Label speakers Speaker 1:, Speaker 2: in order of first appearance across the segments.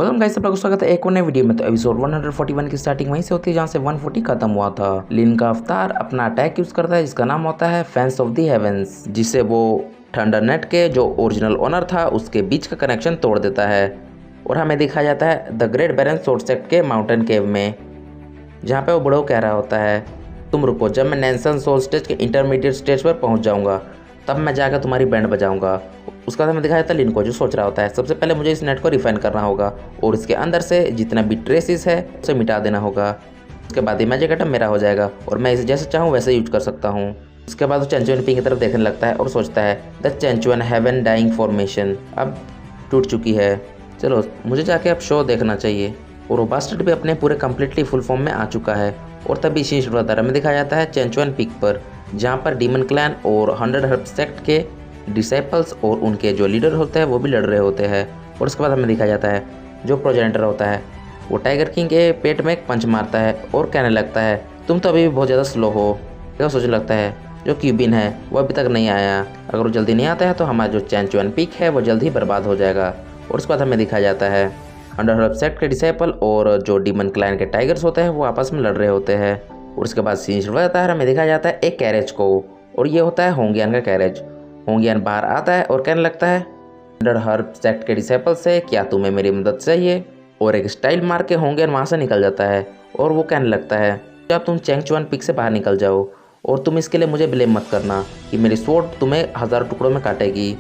Speaker 1: Welcome guys, सब लोगों का स्वागत है एक और नए वीडियो में। तो एपिसोड 141 की स्टार्टिंग वहीं से होती है जहां से 140 खत्म हुआ था। लिन का अवतार अपना अटैक यूज करता है जिसका नाम होता है फैंस ऑफ द हेवेंस, जिससे वो थंडरनेट के जो ओरिजिनल ओनर था उसके बीच का कनेक्शन तोड़ देता है। और हमें दिखाया जाता है the great Barren Sword Sect के माउंटेन केव में, जहाँ पे वो बड़ो कह रहा होता है तुम रुको, जब मैं नैन्सन सोल स्टेज के इंटरमीडिएट स्टेज पर पहुँच जाऊँगा तब मैं जाकर तुम्हारी बैंड बजाऊंगा। उसका हमें दिखाया जाता है लिन को, जो सोच रहा होता है सबसे पहले मुझे इस नेट को रिफाइन करना होगा और इसके अंदर से जितना भी ट्रेसेस है उसे मिटा देना होगा। उसके बाद ये मैजिक आइटम मेरा हो जाएगा और मैं इसे जैसे चाहूँ वैसे यूज कर सकता हूँ। उसके बाद वो चैंचुअन पी की तरफ देखने लगता है और सोचता है द चैंचुअन हेवन डाइंग फॉर्मेशन अब टूट चुकी है, चलो मुझे जाके अब शो देखना चाहिए। और वो बास्टर्ड भी अपने पूरे कम्प्लीटली फुल फॉर्म में आ चुका है। और तभी शीश ब्रदर में दिखाया जाता है चैंचुअन पीक पर, जहाँ पर डीमन क्लैन और 100 हर्ब सेक्ट के डिसाइपल्स और उनके जो लीडर होते हैं वो भी लड़ रहे होते हैं। और उसके बाद हमें दिखाया जाता है जो प्रोजेनेटर होता है वो टाइगर किंग के पेट में एक पंच मारता है और कहने लगता है तुम तो अभी भी बहुत ज़्यादा स्लो हो। तो सोचने लगता है जो क्यूबिन है वो अभी तक नहीं आया, अगर वो जल्दी नहीं आता है तो हमारा जो चैंचुअन पीक है वो जल्द ही बर्बाद हो जाएगा। और उसके बाद हमें दिखाया जाता है 100 हर्ब सेक्ट के डिसाइपल और जो डीमन क्लैन के टाइगर्स होते हैं वो आपस में लड़ रहे होते हैं। और उसके बाद सीन शुरू होता है, हमें दिखाया जाता है एक कैरेज को, और ये होता है होंगियान का कैरेज। होंगियान बाहर आता है और कहने लगता है 100 हर्ब सेक्ट के डिसाइपल से क्या तुम्हें मेरी मदद चाहिए। और एक स्टाइल मार के होंगियान वहाँ से निकल जाता है और वो कहने लगता है अब तुम चैंगचुआन पीक से बाहर निकल जाओ और तुम इसके लिए मुझे ब्लेम मत करना कि मेरी स्वॉर्ड तुम्हें 1000 टुकड़ों में काटेगी।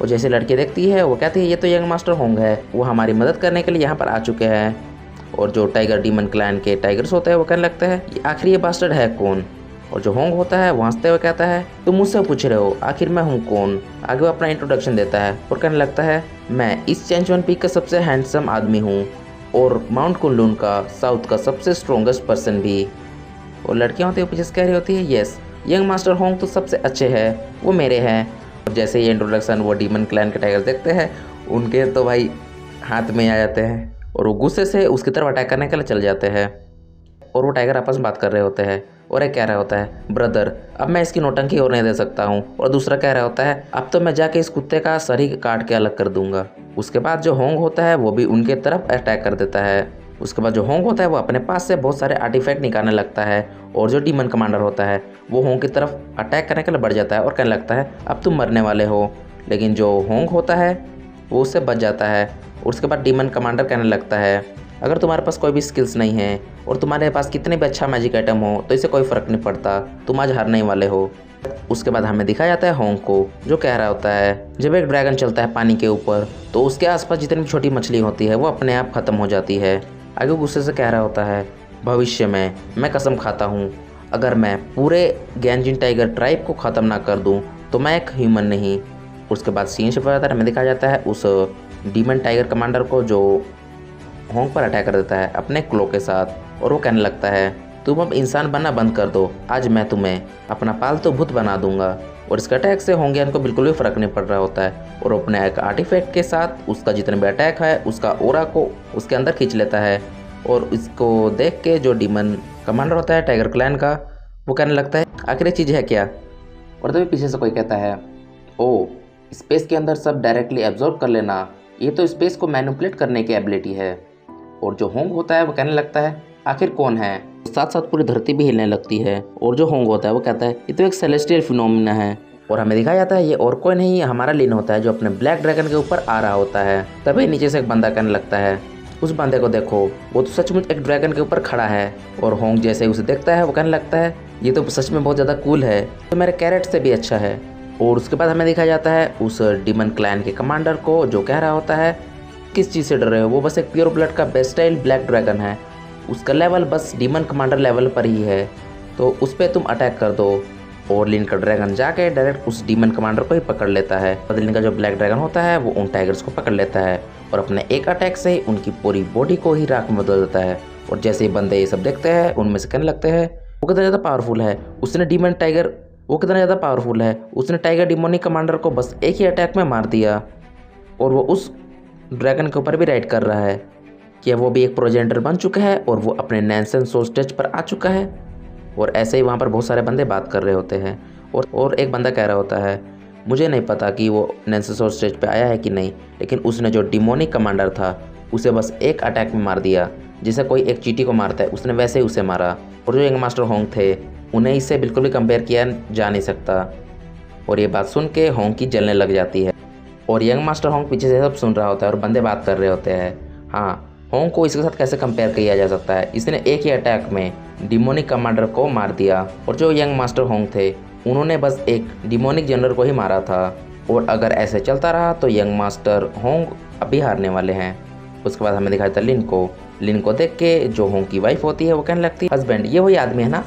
Speaker 1: और जैसे लड़की देखती है वो कहती है ये तो यंग मास्टर होंग है, वो हमारी मदद करने के लिए यहाँ पर आ चुके हैं। और जो टाइगर डीमन क्लैन के टाइगर्स होते हैं वो कहने लगता है आखिर ये बास्टर्ड है कौन। और जो होंग होता है वो हंसते हुए कहता है तुम मुझसे पूछ रहे हो आखिर मैं हूँ कौन। आगे वो अपना इंट्रोडक्शन देता है और कहने लगता है मैं इस चैंचुआन पीक का सबसे हैंडसम आदमी हूँ और माउंट कुनलुन का साउथ का सबसे स्ट्रॉन्गेस्ट पर्सन भी। और लड़कियाँ होती है पीछे से कह रही होती है यस यंग मास्टर होंग तो सबसे अच्छे हैं, वो मेरे हैं। और जैसे ये इंट्रोडक्शन वो डीमन क्लैन के टाइगर्स देखते हैं उनके तो भाई हाथ में आ जाते हैं और वो गुस्से से उसकी तरफ अटैक करने के लिए चल जाते हैं। और वो टाइगर आपस में बात कर रहे होते हैं और एक कह रहा होता है ब्रदर अब मैं इसकी नौटंकी और नहीं दे सकता हूँ। और दूसरा कह रहा होता है अब तो मैं जाके इस कुत्ते का सर ही काट के अलग कर दूंगा। उसके बाद जो होंग होता है वो भी उनके तरफ अटैक कर देता है। उसके बाद जो होंग होता है वो अपने पास से बहुत सारे आर्टिफैक्ट निकालने लगता है और जो डीमन कमांडर होता है वो होंग की तरफ अटैक करने के लिए बढ़ जाता है और कहने लगता है अब तुम मरने वाले हो। लेकिन जो होंग होता है वो उससे बच जाता है। उसके बाद डीमन कमांडर कहने लगता है अगर तुम्हारे पास कोई भी स्किल्स नहीं है और तुम्हारे पास कितने भी अच्छा मैजिक आइटम हो तो इससे कोई फ़र्क नहीं पड़ता, तुम आज हारने ही वाले हो। उसके बाद हमें दिखाया जाता है होंग को, जो कह रहा होता है जब एक ड्रैगन चलता है पानी के ऊपर तो उसके आसपास जितनी भी छोटी मछली होती है वो अपने आप ख़त्म हो जाती है। आगे गुस्से से कह रहा होता है भविष्य में मैं कसम खाता हूँ अगर मैं पूरे गैंजिन टाइगर ट्राइब को ख़त्म ना कर दूँ तो मैं एक ह्यूमन नहीं। उसके बाद सीन शिफ्ट हो जाता है, हमें दिखाया जाता है उस डीमन टाइगर कमांडर को जो होंग पर अटैक कर देता है अपने क्लो के साथ। और वो कहने लगता है तुम अब इंसान बनना बंद कर दो, आज मैं तुम्हें अपना पालतू भूत बना दूंगा। और इसके अटैक से होंगियान को बिल्कुल भी फ़र्क नहीं पड़ रहा होता है और अपने एक आर्टिफैक्ट के साथ उसका जितने भी अटैक है उसका ओरा को उसके अंदर खींच लेता है। और इसको देख के जो डीमन कमांडर होता है टाइगर क्लैन का वो कहने लगता है आखिर ये चीज़ है क्या। और तभी पीछे से कोई कहता है ओ स्पेस के अंदर सब डायरेक्टली एब्जॉर्ब कर लेना, ये तो स्पेस को मैनिपुलेट करने की एबिलिटी है। और जो होंग होता है वो कहने लगता है आखिर कौन है, साथ साथ पूरी धरती भी हिलने लगती है। और जो होंग होता है वो कहता है ये तो एक सेलेस्टियल फिनोमिना है। और हमें दिखाया जाता है ये और कोई नहीं हमारा लिन होता है जो अपने ब्लैक ड्रैगन के ऊपर आ रहा होता है। तभी नीचे से एक बंदा कहने लगता है उस बंदे को देखो वो तो सचमुच एक ड्रैगन के ऊपर खड़ा है। और होंग जैसे उसे देखता है वो कहने लगता है ये तो सच में बहुत ज़्यादा कूल है, तो मेरे कैरेट से भी अच्छा है। और उसके बाद हमें दिखाया जाता है उस डीमन क्लैन के कमांडर को, जो कह रहा होता है किस चीज़ से डर रहे हो, वो बस एक प्योर ब्लड का बेस्टाइल ब्लैक ड्रैगन है, उसका लेवल बस डीमन कमांडर लेवल पर ही है, तो उस पर तुम अटैक कर दो। और लिन का ड्रैगन जाके डायरेक्ट उस डीमन कमांडर को ही पकड़ लेता है। और लिन का जो ब्लैक ड्रैगन होता है वो उन टाइगर्स को पकड़ लेता है और अपने एक अटैक से ही उनकी पूरी बॉडी को ही राख में बदल देता है। और जैसे ही बंदे ये सब देखते हैं उनमें से कहने लगते हैं वो कितना ज़्यादा पावरफुल है, उसने डीमन टाइगर वो कितना ज़्यादा पावरफुल है, उसने टाइगर डिमोनिक कमांडर को बस एक ही अटैक में मार दिया। और वो उस ड्रैगन के ऊपर भी राइड कर रहा है कि वो भी एक प्रोजेनेटर बन चुका है और वो अपने नैन्सन सोल स्टेज पर आ चुका है। और ऐसे ही वहाँ पर बहुत सारे बंदे बात कर रहे होते हैं और एक बंदा कह रहा होता है मुझे नहीं पता कि वो नैन्सन सोल स्टेज पे आया है कि नहीं, लेकिन उसने जो डिमोनिक कमांडर था उसे बस एक अटैक में मार दिया, जैसे कोई एक चींटी को मारता है उसने वैसे ही उसे मारा। और जो यंग मास्टर होंग थे उन्हें इससे बिल्कुल भी कंपेयर किया जा नहीं सकता। और ये बात सुन के होंग की जलने लग जाती है और यंग मास्टर होंग पीछे से सब सुन रहा होता है और बंदे बात कर रहे होते हैं। हाँ, होंग को इसके साथ कैसे कंपेयर किया जा सकता है, इसने एक ही अटैक में डिमोनिक कमांडर को मार दिया। और जो यंग मास्टर होंग थे उन्होंने बस एक डिमोनिक जनरल को ही मारा था। और अगर ऐसे चलता रहा तो यंग मास्टर होंग अभी हारने वाले हैं। उसके बाद हमें दिखाया था लिन को देख के जो होंग की वाइफ होती है वो कहने लगती है, हस्बैंड ये वही आदमी है ना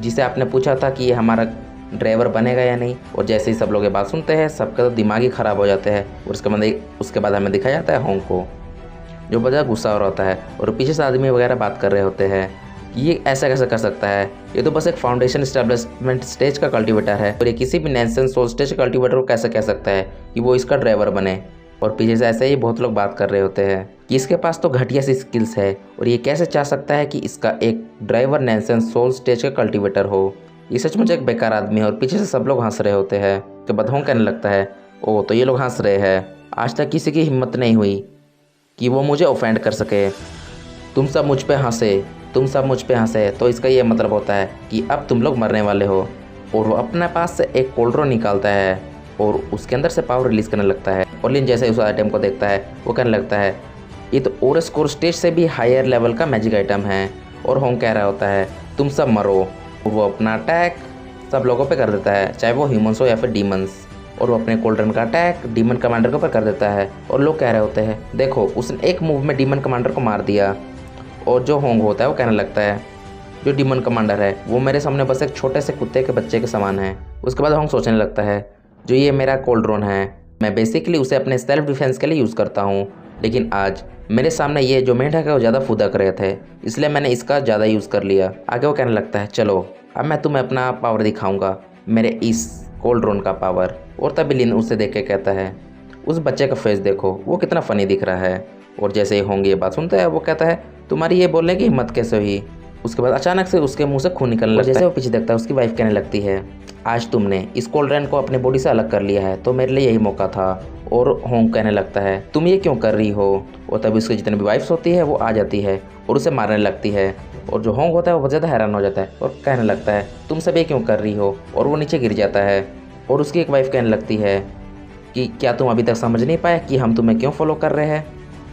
Speaker 1: जिसे आपने पूछा था कि ये हमारा ड्राइवर बनेगा या नहीं। और जैसे ही सब लोग ये बात सुनते हैं सबका तो दिमाग ही ख़राब हो जाते हैं। और उसके बाद हमें दिखाया जाता है होंग को जो बड़ा गुस्सा हो रहा होता है और पीछे से आदमी वगैरह बात कर रहे होते हैं कि ये ऐसा कैसे कर सकता है, ये तो बस एक फाउंडेशन एस्टेब्लिशमेंट स्टेज का कल्टीवेटर है और ये किसी भी नैनसेंस सोल स्टेज कल्टीवेटर को कैसे कह सकता है कि वो इसका ड्राइवर बने। और पीछे से ऐसे ही बहुत लोग बात कर रहे होते हैं कि इसके पास तो घटिया सी स्किल्स है और ये कैसे चाह सकता है कि इसका एक ड्राइवर नैनसेंस सोल स्टेज का कल्टीवेटर हो, ये सचमुच एक बेकार आदमी है। और पीछे से सब लोग हंस रहे होते हैं। तो बाद होंग कहने लगता है, ओ तो ये लोग हंस रहे हैं, आज तक किसी की हिम्मत नहीं हुई कि वो मुझे ऑफेंड कर सके, तुम सब मुझ पे हंसे तो इसका ये मतलब होता है कि अब तुम लोग मरने वाले हो। और वो अपने पास से एक कोल्ड्रोन निकालता है और उसके अंदर से पावर रिलीज़ करने लगता है। और लिन जैसे उस आइटम को देखता है वो कहने लगता है, ये तो ओरस कोर स्टेज से भी हायर लेवल का मैजिक आइटम है। और होंग कह रहा होता है, तुम सब मरो। और वो अपना अटैक सब लोगों पे कर देता है, चाहे वो ह्यूमंस हो या फिर डीमंस। और वो अपने कोल्ड्रन का अटैक डीमन कमांडर के ऊपर कर देता है। और लोग कह रहे होते हैं, देखो उसने एक मूव में डीमन कमांडर को मार दिया। और जो होंग होता है वो कहने लगता है, जो डीमन कमांडर है वो मेरे सामने बस एक छोटे से कुत्ते के बच्चे के समान है। उसके बाद होंग सोचने लगता है, जो ये मेरा कोल्ड्रोन है मैं बेसिकली उसे अपने सेल्फ डिफेंस के लिए यूज़ करता हूँ, लेकिन आज मेरे सामने ये जो मेंढक है वो ज़्यादा फुदक रहे थे इसलिए मैंने इसका ज़्यादा यूज़ कर लिया। आगे वो कहने लगता है, चलो अब मैं तुम्हें अपना पावर दिखाऊंगा, मेरे इस कोल्ड्रोन का पावर। और तभी लिन उसे देख के कहता है, उस बच्चे का फेस देखो वो कितना फ़नी दिख रहा है। और जैसे ही होंगे ये बात सुनता है वो कहता है, तुम्हारी ये बोलने की हिम्मत कैसे हुई। उसके बाद अचानक से उसके मुंह से खून निकलने लगता है। जैसे वो पीछे देखता है उसकी वाइफ कहने लगती है, आज तुमने इस कोल्ड्रोन को अपने बॉडी से अलग कर लिया है तो मेरे लिए यही मौका था। और होंग कहने लगता है, तुम ये क्यों कर रही हो। और तभी उसकी जितनी भी वाइफ्स होती है वो आ जाती है और उसे मारने लगती है। और जो होंग होता है वो बहुत ज़्यादा हैरान हो जाता है और कहने लगता है, तुम सब ये क्यों कर रही हो। और वो नीचे गिर जाता है। और उसकी एक वाइफ कहने लगती है कि क्या तुम अभी तक समझ नहीं पाए कि हम तुम्हें क्यों फॉलो कर रहे हैं।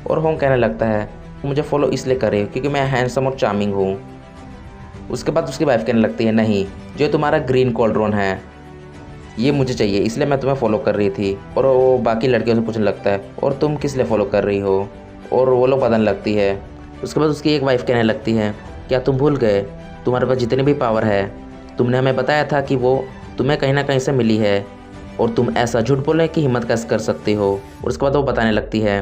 Speaker 1: और होंग कहने लगता है, मुझे फॉलो इसलिए कर रही हो क्योंकि मैं हैंडसम और चार्मिंग हूँ। उसके बाद उसकी वाइफ कहने लगती है, नहीं, जो तुम्हारा ग्रीन कोल्ड्रोन है ये मुझे चाहिए इसलिए मैं तुम्हें फॉलो कर रही थी। और वो बाकी लड़कियों से पूछने लगता है, और तुम किस लिए फॉलो कर रही हो। और वो लोग बताने लगती है। उसके बाद उसकी एक वाइफ कहने लगती है, क्या तुम भूल गए तुम्हारे पास जितनी भी पावर है तुमने हमें बताया था कि वो तुम्हें कहीं ना कहीं से मिली है और तुम ऐसा झूठ बोलने की हिम्मत कैसे कर सकती हो। और उसके बाद वो बताने लगती है,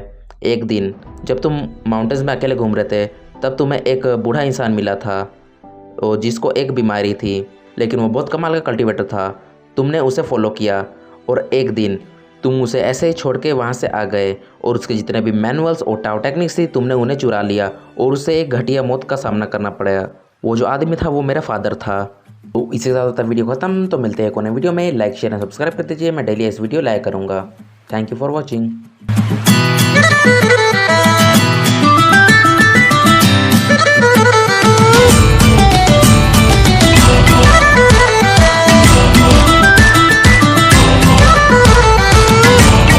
Speaker 1: एक दिन जब तुम माउंटेन्स में अकेले घूम रहे थे तब तुम्हें एक बूढ़ा इंसान मिला था और जिसको एक बीमारी थी, लेकिन वो बहुत कमाल का कल्टीवेटर था। तुमने उसे फॉलो किया और एक दिन तुम उसे ऐसे ही छोड़ के वहाँ से आ गए और उसके जितने भी मैनुअल्स और टाओ टेक्निक्स थी तुमने उन्हें चुरा लिया और उसे एक घटिया मौत का सामना करना पड़ा। वो जो आदमी था वो मेरा फादर था। तो इसी के साथ होता वीडियो खत्म। तो मिलते हैं कोने वीडियो में। लाइक शेयर एंड सब्सक्राइब कर दीजिए, मैं डेली इस वीडियो लाइक करूँगा। Thank you for watching.